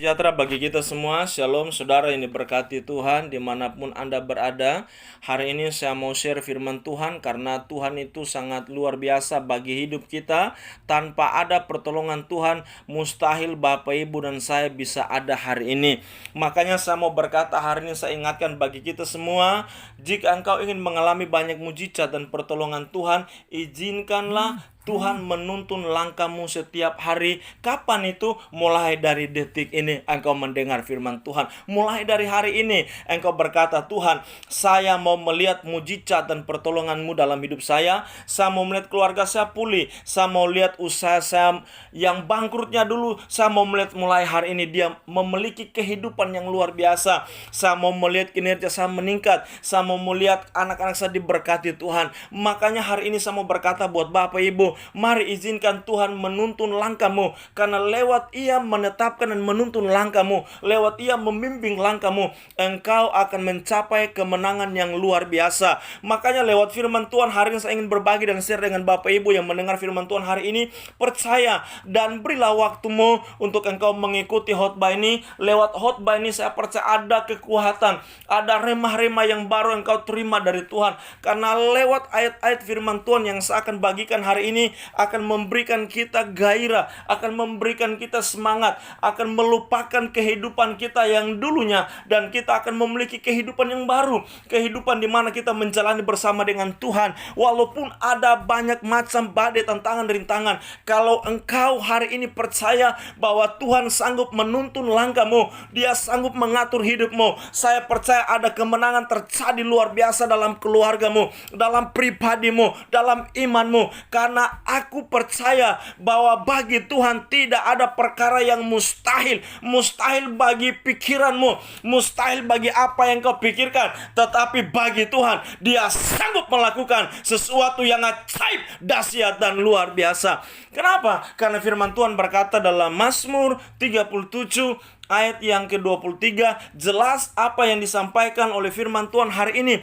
sejahtera bagi kita semua. Shalom saudara yang diberkati Tuhan dimanapun Anda berada. Hari ini saya mau share firman Tuhan karena Tuhan itu sangat luar biasa bagi hidup kita. Tanpa ada pertolongan Tuhan, mustahil Bapak Ibu dan saya bisa ada hari ini. Makanya saya mau berkata hari ini, saya ingatkan bagi kita semua, jika engkau ingin mengalami banyak mujizat dan pertolongan Tuhan, izinkanlah Tuhan menuntun langkahmu setiap hari. Kapan itu? Mulai dari detik ini engkau mendengar firman Tuhan. Mulai dari hari ini engkau berkata, Tuhan, saya mau melihat mujizat dan pertolonganmu dalam hidup saya. Saya mau melihat keluarga saya pulih. Saya mau lihat usaha saya yang bangkrutnya dulu, saya mau melihat mulai hari ini dia memiliki kehidupan yang luar biasa. Saya mau melihat kinerja saya meningkat. Saya mau melihat anak-anak saya diberkati Tuhan. Makanya hari ini saya mau berkata buat Bapak Ibu, mari izinkan Tuhan menuntun langkahmu. Karena lewat Ia menetapkan dan menuntun langkahmu, lewat Ia membimbing langkahmu, engkau akan mencapai kemenangan yang luar biasa. Makanya lewat firman Tuhan hari ini saya ingin berbagi dan share dengan Bapak Ibu yang mendengar firman Tuhan hari ini. Percaya dan berilah waktumu untuk engkau mengikuti khotbah ini. Lewat khotbah ini saya percaya ada kekuatan, ada remah-remah yang baru engkau terima dari Tuhan. Karena lewat ayat-ayat firman Tuhan yang saya akan bagikan hari ini akan memberikan kita gairah, akan memberikan kita semangat, akan melupakan kehidupan kita yang dulunya, dan kita akan memiliki kehidupan yang baru, kehidupan di mana kita menjalani bersama dengan Tuhan. Walaupun ada banyak macam badai, tantangan, rintangan, kalau engkau hari ini percaya bahwa Tuhan sanggup menuntun langkahmu, Dia sanggup mengatur hidupmu, saya percaya ada kemenangan terjadi luar biasa dalam keluargamu, dalam pribadimu, dalam imanmu. Karena aku percaya bahwa bagi Tuhan tidak ada perkara yang mustahil. Mustahil bagi pikiranmu, mustahil bagi apa yang kau pikirkan. Tetapi bagi Tuhan, Dia sanggup melakukan sesuatu yang ajaib, dahsyat dan luar biasa. Kenapa? Karena firman Tuhan berkata dalam Mazmur 37 ayat yang ke-23, jelas apa yang disampaikan oleh firman Tuhan hari ini.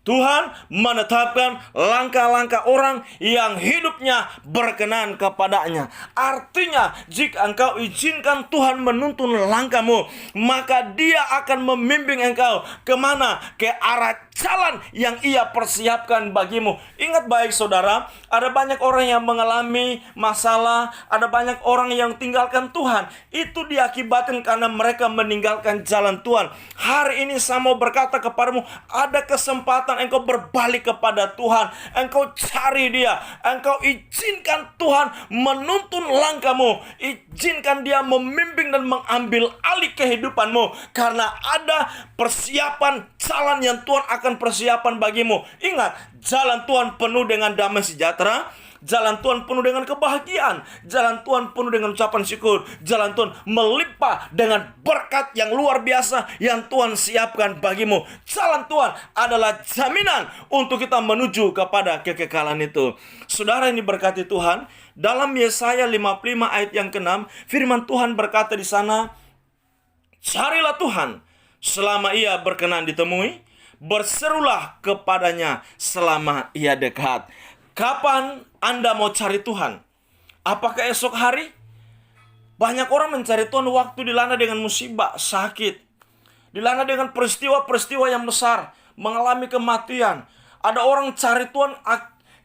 Tuhan menetapkan langkah-langkah orang yang hidupnya berkenan kepadanya. Artinya, jika engkau izinkan Tuhan menuntun langkahmu, maka Dia akan membimbing engkau kemana? Ke arah jalan yang Ia persiapkan bagimu. Ingat baik saudara, ada banyak orang yang mengalami masalah, ada banyak orang yang tinggalkan Tuhan. Itu diakibatkan karena mereka meninggalkan jalan Tuhan. Hari ini saya mau berkata kepadamu, ada kesempatan engkau berbalik kepada Tuhan. Engkau cari Dia, engkau izinkan Tuhan menuntun langkahmu, izinkan Dia membimbing dan mengambil alih kehidupanmu. Karena ada persiapan jalan yang Tuhan akan persiapan bagimu. Ingat, jalan Tuhan penuh dengan damai sejahtera, jalan Tuhan penuh dengan kebahagiaan, jalan Tuhan penuh dengan ucapan syukur, jalan Tuhan melimpah dengan berkat yang luar biasa yang Tuhan siapkan bagimu. Jalan Tuhan adalah jaminan untuk kita menuju kepada kekekalan itu. Saudara yang diberkati Tuhan, dalam Yesaya 55 ayat yang ke-6, firman Tuhan berkata di sana, carilah Tuhan selama Ia berkenan ditemui, berserulah kepadanya selama Ia dekat. Kapan Anda mau cari Tuhan? Apakah esok hari? Banyak orang mencari Tuhan waktu dilanda dengan musibah, sakit, dilanda dengan peristiwa-peristiwa yang besar, mengalami kematian. Ada orang cari Tuhan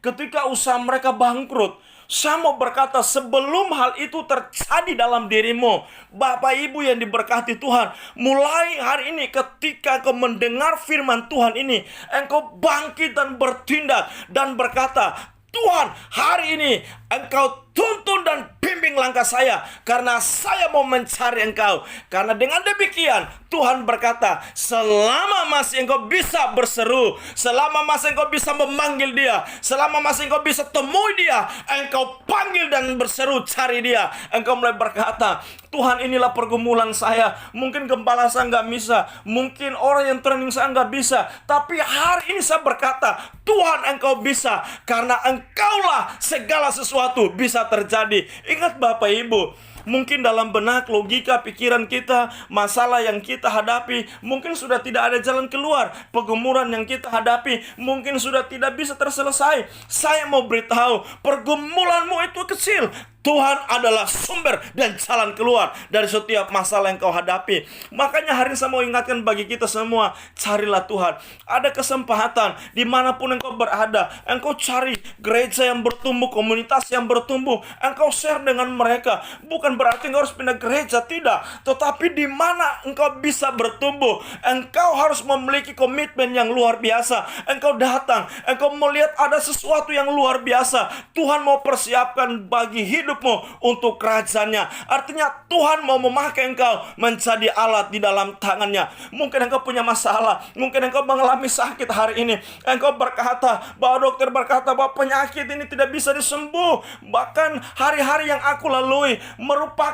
ketika usaha mereka bangkrut. Saya mau berkata, sebelum hal itu terjadi dalam dirimu, Bapak Ibu yang diberkati Tuhan, mulai hari ini ketika kau mendengar firman Tuhan ini, engkau bangkit dan bertindak dan berkata, Tuhan, hari ini Engkau tuntun dan bimbing langkah saya, karena saya mau mencari Engkau. Karena dengan demikian Tuhan berkata, selama masih engkau bisa berseru, selama masih engkau bisa memanggil Dia, selama masih engkau bisa temui Dia, engkau panggil dan berseru cari Dia, engkau mulai berkata, Tuhan, inilah pergumulan saya. Mungkin gembala saya nggak bisa, mungkin orang yang training saya nggak bisa, tapi hari ini saya berkata, Tuhan, Engkau bisa, karena Engkaulah segala sesuatu bisa terjadi. Ingat Bapak Ibu, mungkin dalam benak, logika, pikiran kita, masalah yang kita hadapi mungkin sudah tidak ada jalan keluar. Pergumulan yang kita hadapi mungkin sudah tidak bisa terselesai. Saya mau beritahu, pergumulanmu itu kecil. Tuhan adalah sumber dan jalan keluar dari setiap masalah yang kau hadapi. Makanya hari ini saya mau ingatkan bagi kita semua, carilah Tuhan. Ada kesempatan dimanapun engkau berada, engkau cari gereja yang bertumbuh, komunitas yang bertumbuh, engkau share dengan mereka. Bukan berarti engkau harus pindah gereja, tidak. Tetapi di mana engkau bisa bertumbuh, engkau harus memiliki komitmen yang luar biasa. Engkau datang, engkau melihat ada sesuatu yang luar biasa. Tuhan mau persiapkan bagi hidupmu untuk kerajaannya. Artinya Tuhan mau memakai engkau menjadi alat di dalam tangannya. Mungkin engkau punya masalah, mungkin engkau mengalami sakit hari ini. Engkau berkata bahwa dokter berkata bahwa penyakit ini tidak bisa disembuh. Bahkan hari-hari yang aku lalui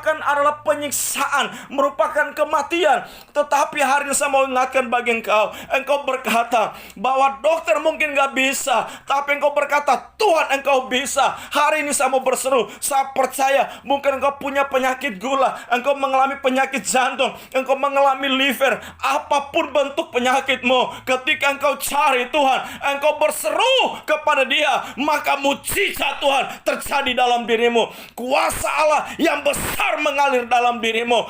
adalah penyiksaan, merupakan kematian. Tetapi hari ini saya mau ingatkan bagi engkau. Engkau berkata bahwa dokter mungkin gak bisa, tapi engkau berkata Tuhan engkau bisa. Hari ini saya mau berseru, saya percaya. Mungkin engkau punya penyakit gula, engkau mengalami penyakit jantung, engkau mengalami liver, apapun bentuk penyakitmu, ketika engkau cari Tuhan, engkau berseru kepada Dia, maka mujizat Tuhan terjadi dalam dirimu. Kuasa Allah yang besar mengalir dalam dirimu.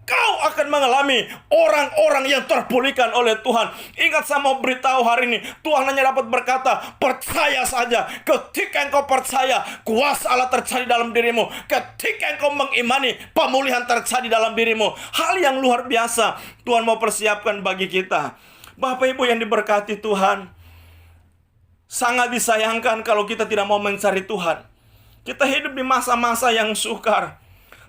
Kau akan mengalami orang-orang yang terpulihkan oleh Tuhan. Ingat, saya mau beritahu hari ini, Tuhan hanya dapat berkata, percaya saja. Ketika engkau percaya, kuasa Allah terjadi dalam dirimu. Ketika engkau mengimani, pemulihan terjadi dalam dirimu. Hal yang luar biasa Tuhan mau persiapkan bagi kita. Bapak Ibu yang diberkati Tuhan, sangat disayangkan kalau kita tidak mau mencari Tuhan. Kita hidup di masa-masa yang sukar.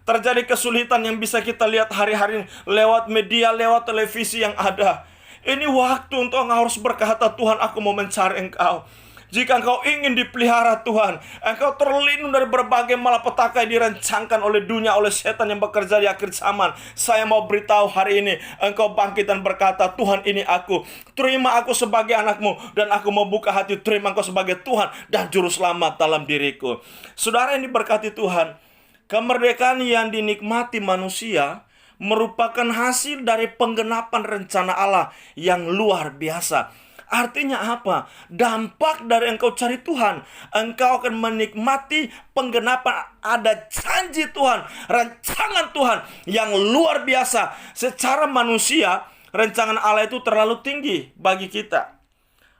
Terjadi kesulitan yang bisa kita lihat hari-hari lewat media, lewat televisi yang ada. Ini waktu untuk engkau harus berkata, Tuhan, aku mau mencari engkau. Jika engkau ingin dipelihara Tuhan, engkau terlindung dari berbagai malapetaka yang dirancangkan oleh dunia, oleh setan yang bekerja di akhir zaman. Saya mau beritahu hari ini, engkau bangkit dan berkata, Tuhan, ini aku. Terima aku sebagai anakmu, dan aku mau buka hati, terima engkau sebagai Tuhan dan Juru Selamat dalam diriku. Saudara yang diberkati Tuhan, kemerdekaan yang dinikmati manusia merupakan hasil dari penggenapan rencana Allah yang luar biasa. Artinya apa? Dampak dari engkau cari Tuhan, engkau akan menikmati penggenapan, ada janji Tuhan, rancangan Tuhan yang luar biasa. Secara manusia, rancangan Allah itu terlalu tinggi bagi kita.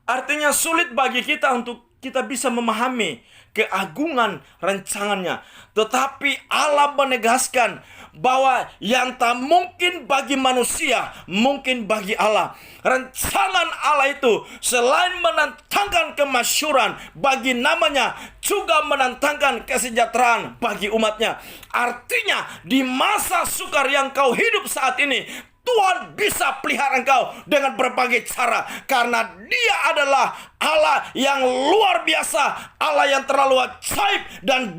Artinya sulit bagi kita untuk kita bisa memahami keagungan rancangannya. Tetapi Allah menegaskan bahwa yang tak mungkin bagi manusia, mungkin bagi Allah. Rancangan Allah itu selain menantangkan kemasyhuran bagi namanya, juga menantangkan kesejahteraan bagi umatnya. Artinya di masa sukar yang kau hidup saat ini, Tuhan bisa pelihara engkau dengan berbagai cara, karena Dia adalah Allah yang luar biasa, Allah yang terlalu ajaib dan